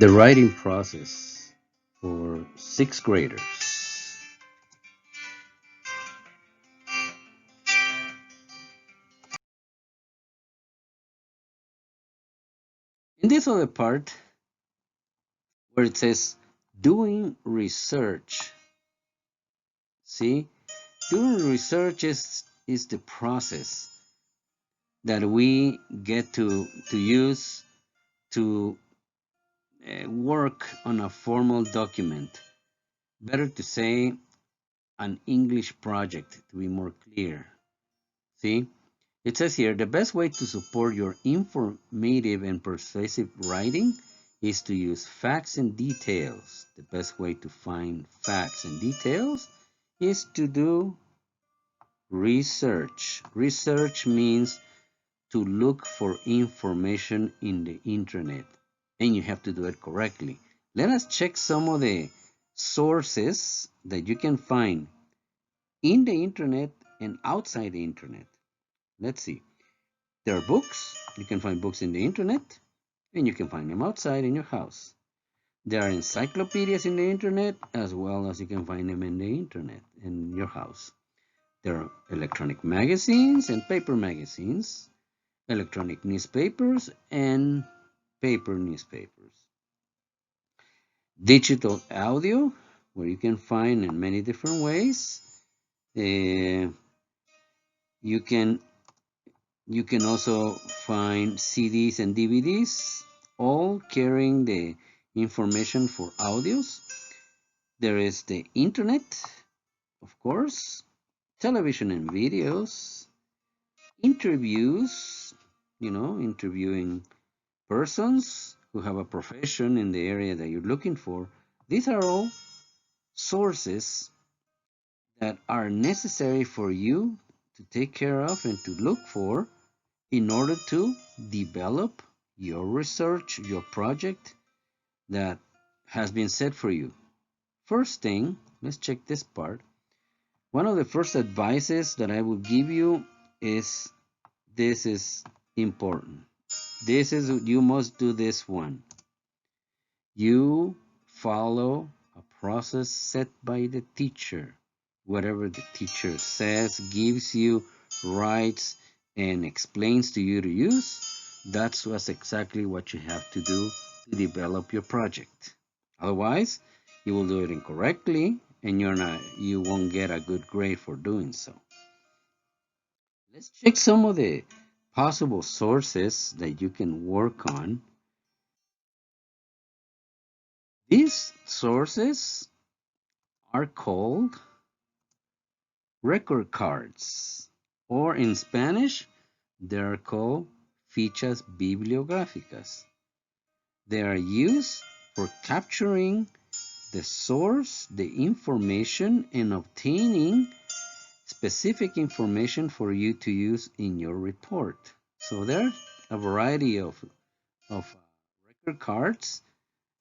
The writing process for sixth graders. In this other part where it says doing research, see, doing research is the process that we get to use to work on a formal document. Better to say an English project to be more clear. See, it says here the best way to support your informative and persuasive writing is to use facts and details. The best way to find facts and details is to do research. Research means to look for information in the internet, and you have to do it correctly. Let us check some of the sources that you can find in the internet and outside the internet. Let's see. There are books. You can find books in the internet, and you can find them outside in your house. There are encyclopedias in the internet, as well as you can find them in the internet in your house. There are electronic magazines and paper magazines, electronic newspapers and paper newspapers. Digital audio, where you can find in many different ways. You can also find CDs and DVDs, all carrying the information for audios. There is the internet, of course, television and videos, interviews, interviewing persons who have a profession in the area that you're looking for. These are all sources that are necessary for you to take care of and to look for in order to develop your research, your project that has been set for you. First thing, let's check this part. One of the first advices that I will give you is this is important. You must do this one. You follow a process set by the teacher. Whatever the teacher says, gives you, writes, and explains to you to use, that's exactly what you have to do to develop your project. Otherwise, you will do it incorrectly and you won't get a good grade for doing so. Let's check some of the possible sources that you can work on. These sources are called record cards, or in Spanish, they are called fichas bibliográficas. They are used for capturing the source, the information, and obtaining specific information for you to use in your report. So there's a variety of record cards.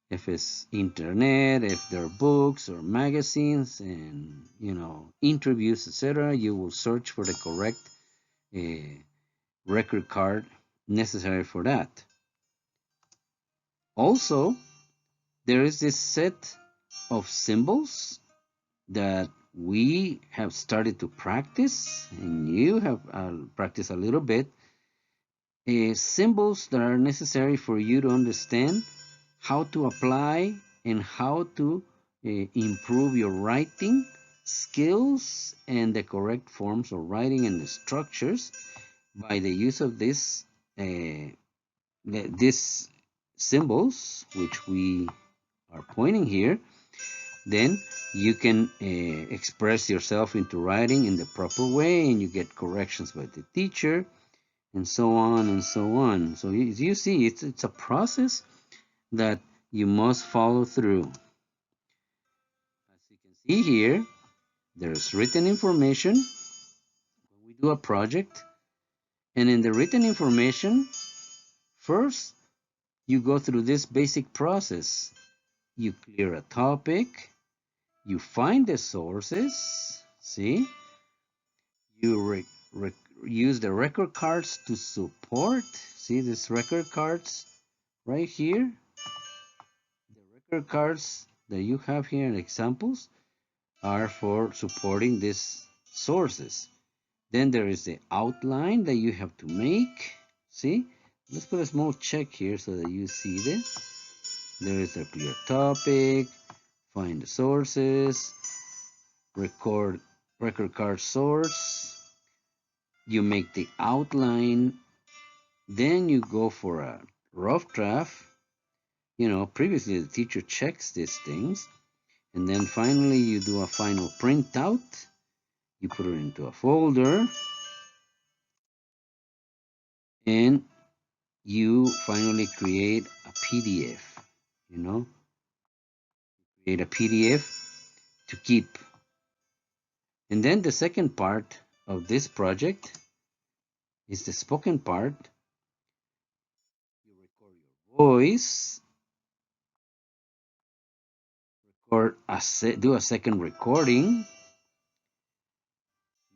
If it's internet, if there are books or magazines and interviews, etc., you will search for the correct record card necessary for that. Also, there is this set of symbols that we have started to practice, and you have practiced a little bit. Symbols that are necessary for you to understand how to apply and how to improve your writing skills and the correct forms of writing and the structures by the use of these symbols, which we are pointing here. Then you can express yourself into writing in the proper way, and you get corrections by the teacher, and so on and so on. So you see, it's a process that you must follow through. As you can see here, there's written information when we do a project. And in the written information, first, you go through this basic process. You clear a topic, you find the sources, see? You use the record cards to support, see these record cards right here? record cards that you have here in examples are for supporting these sources. Then there is the outline that you have to make. See? Let's put a small check here so that you see this. There is a clear topic, find the sources, record card source. You make the outline, then you go for a rough draft. You know, previously the teacher checks these things, and then finally you do a final printout. You put it into a folder, and you finally create a PDF. You know, create a PDF to keep. And then the second part of this project is the spoken part. You record your voice, do a second recording,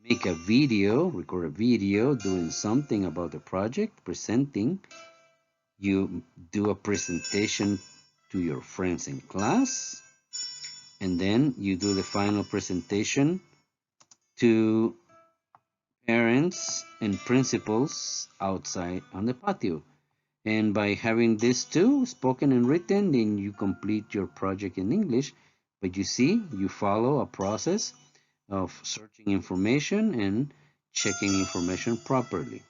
make a video, record a video doing something about the project, presenting. You do a presentation to your friends in class, and then you do the final presentation to parents and principals outside on the patio. And by having these two, spoken and written, then you complete your project in English. But you see, you follow a process of searching information and checking information properly.